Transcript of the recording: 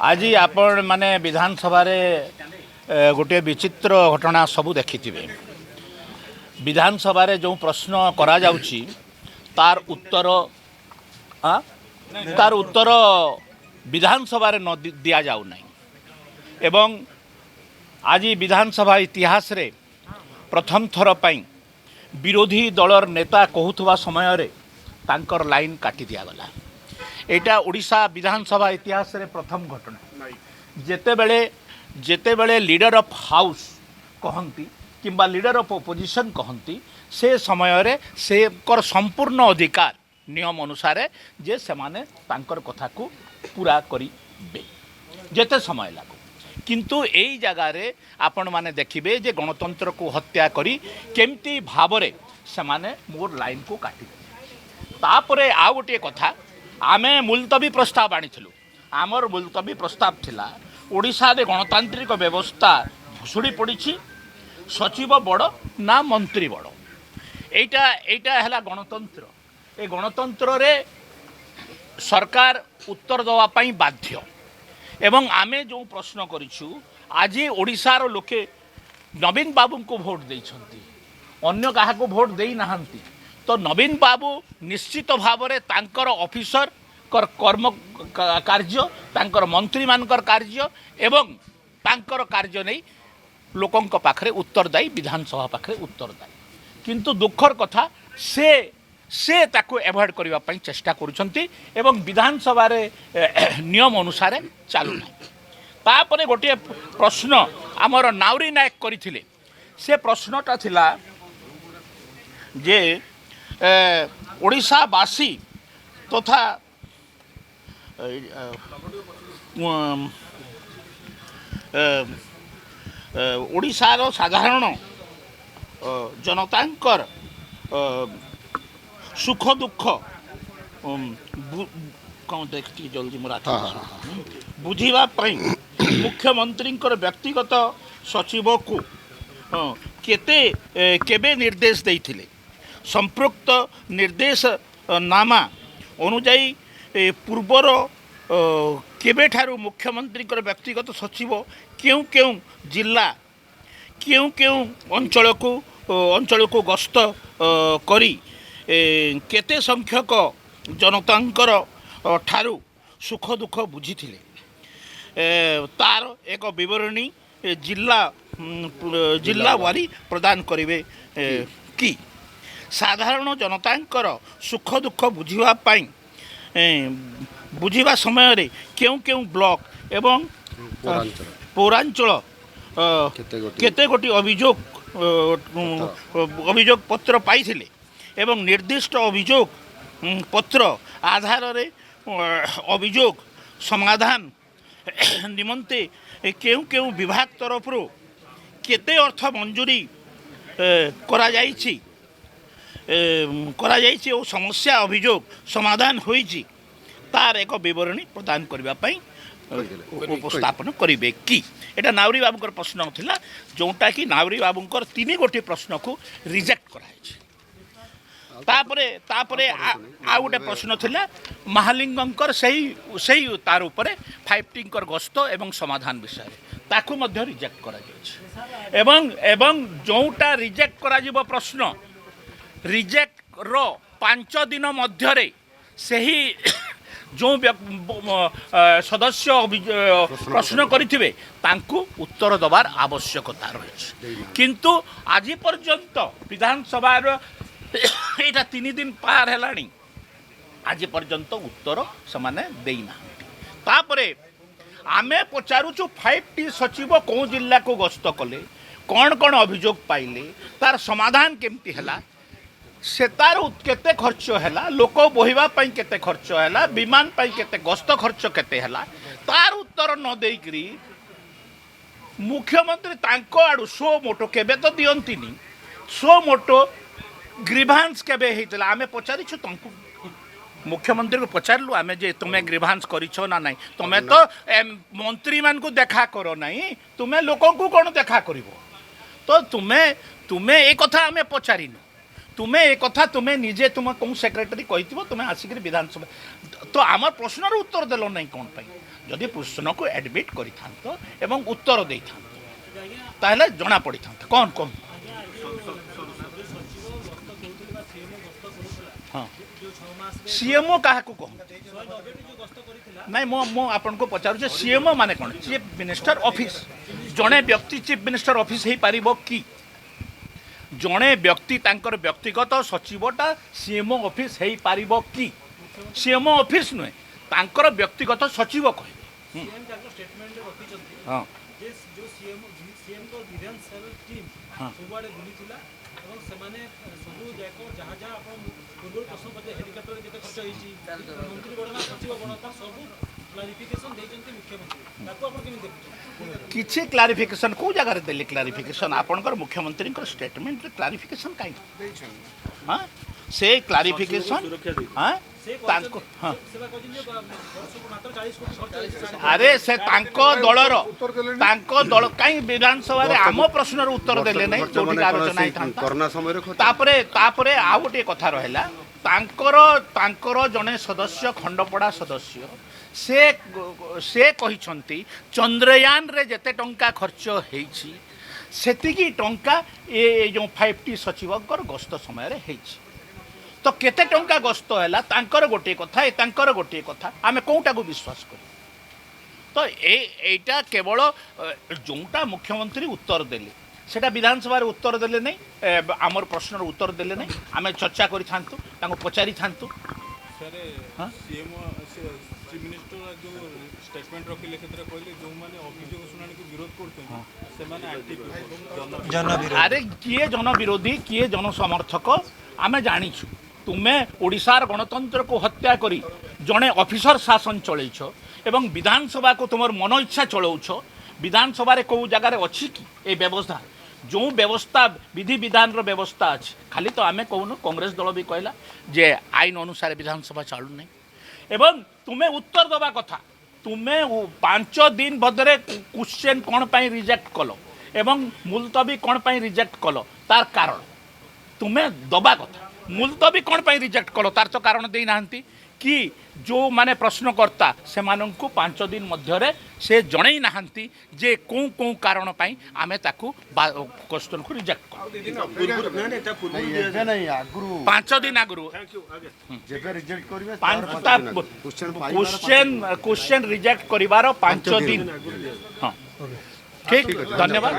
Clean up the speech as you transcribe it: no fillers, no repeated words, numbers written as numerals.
आज आपण माने विधानसभा रे गोटे विचित्र घटना सबू देखिथिबे। विधानसभा रे जो प्रश्न करा जाउची तार उत्तर विधानसभा रे न दिया जाउ नाही। एवं आज विधानसभा इतिहास रे प्रथम थर पई विरोधी दलर नेता कहूथुवा समय रे तांकर लाइन काटी दिया गला। एटा ओडिशा विधानसभा इतिहास रे प्रथम घटना। जेते बेले लीडर ऑफ हाउस कहंती किंबा लीडर ऑफ ओपोजिशन कहंती से समय रे से कर संपूर्ण अधिकार नियम अनुसार जे सेमाने तांकर कथा को पूरा करिबे जेते समय लागो। किंतु एई जगह रे आपण माने देखिबे जे गणतंत्र को हत्या करी केमती भाबरे सेमाने मोर लाइन को काटी तापरे आ गोटे कथा आमे मुलतवी प्रस्ताव आनिथिलु। आमर मुलतवी प्रस्ताव थिला ओडिशा रे गणतांत्रिक व्यवस्था भुसुड़ी पड़िछि, सचिव बड़ ना मंत्री बड़। एटा हला गणतंत्र। ए गणतंत्र रे सरकार उत्तर दवा पई बाध्य। एवं आमे जो प्रश्न करिछु आज ओडिशार लोके नवीन बाबू को भोट देइछंती, अन्य काहा को भोट देई नाहंती। तो नवीन बाबू निश्चित भाव में तांकर ऑफिसर कर कर्म कार्य तांकर मंत्री मानकर कार्य एवं तांकर कार्य नहीं लोकंक पाखरे उत्तरदायी, विधानसभा पाखरे उत्तरदायी। किंतु दुखर कथा से ताको एवॉइड करबा पई चेष्टा करूछंती एवं विधानसभा रे नियम अनुसार चालू नाही। तापरे गोटे प्रश्न हमर नाउरी नायक करिथिले। से प्रश्नटा थिला जे ओडिशावासी तथा ओडिशार साधारण जनतांकर सुख दुख कौन देखती जल्दी मुराती बुझीबा पई मुख्यमंत्री व्यक्तिगत सचिव को केबे निर्देश देइथिले। संपृक्त निर्देश नामा अनुजाई पूर्वर केबे ठारू मुख्यमंत्री व्यक्तिगत सचिव क्यों क्यों जिला क्यों क्यों अंचल को गस्त करी केते संख्यक जनतांकर ठारू सुख दुख बुझीथिले तार एक विवरणी जिला वारी प्रदान करिवे कि साधारण जनतांकर सुख दुख बुझीबा समय रे क्यों क्यों ब्लॉक एवं पौरांचल केते गोटी अभियोग पत्र पाइथिले एवं निर्दिष्ट अभियोग पत्र आधार रे अभियोग समाधान निमंते क्यों क्यों विभाग तरफ केते अर्थ मंजूरी करा जाइछि और समस्या अभियोग समाधान होइछि तार एक विवरणी प्रदान करबा पई उपस्थापन करिवे कि। एटा नावरी बाबूकर प्रश्न थिला जोटा कि नावरी बाबूकर 3 गोटी प्रश्न को रिजेक्ट कराइछि। तापरे आ गोटे प्रश्न थिला महालिंगंकर सही तार उपरे 5टींकर गस्त एवं समाधान विषय ताकू मध्य रिजेक्ट करा जाइछि। एवं जोटा रिजेक्ट करा जिवो प्रश्न रिजेक्ट रो 5 दिन मध्य सही जो सदस्य प्रश्न करिथिबे तांकू उत्तर दबार आवश्यकता रही। किंतु आज पर्यंत विधानसभा एटा 3 दिन पार हेलानी आज पर्यंत उत्तर समाने देइना। तापरे आमे पचारुचु 5टी सचिव को जिला को गस्त कले कौन कौन अभियोग पाइले तार समाधान केमती हैला से तार केते खर्च हैला लोक बोहिबा पई केते खर्च हैला विमान पई केते गस्त खर्च केते हैला तार उत्तर न देइकरी मुख्यमंत्री तांको आडू सो मोटो केबे तो दियंतिनी सो मोटो ग्रीभांस केबे हेतला आमे पचारिछु तांको मुख्यमंत्री को पचारलु आमे जे तुमे ग्रीभांस करिछो ना नहीं तुमे तो मंत्री मान को देखा करो नहीं तुमे लोकों को कोन देखा करिवो तो तुमे ए कथा आमे पचारिनु तुम्हें एक कथा तुम्हें निजे तुम कौन सेक्रेटरी कही तुम्हें आसिक विधानसभा तो आम प्रश्नर उत्तर देल ना कौन जदि प्रश्न को एडमिट करिथांतो एवं उत्तर देइथांतो ताहले जना पड़िथांतो कौन कौन हाँ सीएमओ क्या कहते नाई मो आपन को पचारू सीएमओ माने कौन चीफ मिनिस्टर ऑफिस जड़े व्यक्ति चीफ मिनिस्टर ऑफिस हो पार कि जड़े व्यक्ति तांकर व्यक्तिगत सचिवटा सीएमओ ऑफिस हो पार कि सीएमओ ऑफिस नुहे तांकर व्यक्तिगत सचिव कहे हाँ किसी क्लारिफिकेशन को जगह देली क्लारिफिकेशन आपनकर मुख्यमंत्री स्टेटमेंट क्लारिफिकेशन कहीं हाँ से क्लारिफिकेशन हाँ हाँ अरे से दल कहीं विधानसभा आम प्रश्न उत्तर देले नहीं जोटी आलोचना तापरे आ गोटे कथा रहा तांकर जने सदस्य खंडपड़ा सदस्य से कहिसंती चंद्रयान रे जते टंका खर्च हेछि सेतिकी टंका ए जो 5T सचिवकर गस्त समय रे हेछि तो केते टंका गस्त हैला तांकर गोटे कथा ए तांकर गोटे कथा आमे कोउटा को विश्वास करी तो एटा केवल जोटा मुख्यमंत्री उत्तर देले सेटा विधानसभा उत्तर देले नहीं आमर प्रश्न उत्तर देले नहीं आमे चर्चा करि थांतु तांको पचारि थांतु सर सीएम चीफ मिनिस्टर जो स्टेटमेंट रखिले क्षेत्र कहले जो माने अभियोग सुनानी को विरोध करते से माने एंटी जन विरोधी अरे किए जन विरोधी किए जन समर्थक आमे जानिछु तुमे ओडिशार गणतंत्र को हत्या करी जड़े ऑफिसर शासन चलैछ एवं विधानसभा को तुम मन इच्छा चलाउछ विधानसभा कौ जगार अच्छी कि ए व्यवस्था जो व्यवस्था विधि विधान व्यवस्था अच्छी खाली तो आमे कहून कांग्रेस दल भी कहला जे आईन अनुसार विधानसभा चालू नहीं एवं तुम्हें उत्तर दबा कथा तुम्हें 5 दिन भदरे क्वेश्चन कौन पाई रिजेक्ट कल एवं मुलतवी कौन पाई रिजेक्ट कल तार कारण तुम्हें दबा कथा मुलतवी कौन पाई रिजेक्ट कल तार तो कारण दे नांती कि जो माने प्रश्नकर्ता से माननकु 5 दिन मध्यरे से जणै नाहंती जे को कारण पाई आमे ताकू क्वेश्चन को रिजेक्ट कर 5 दिन आगुरु जेबे रिजेक्ट करबे क्वेश्चन रिजेक्ट करिवार 5 दिन हाँ ठीक धन्यवाद।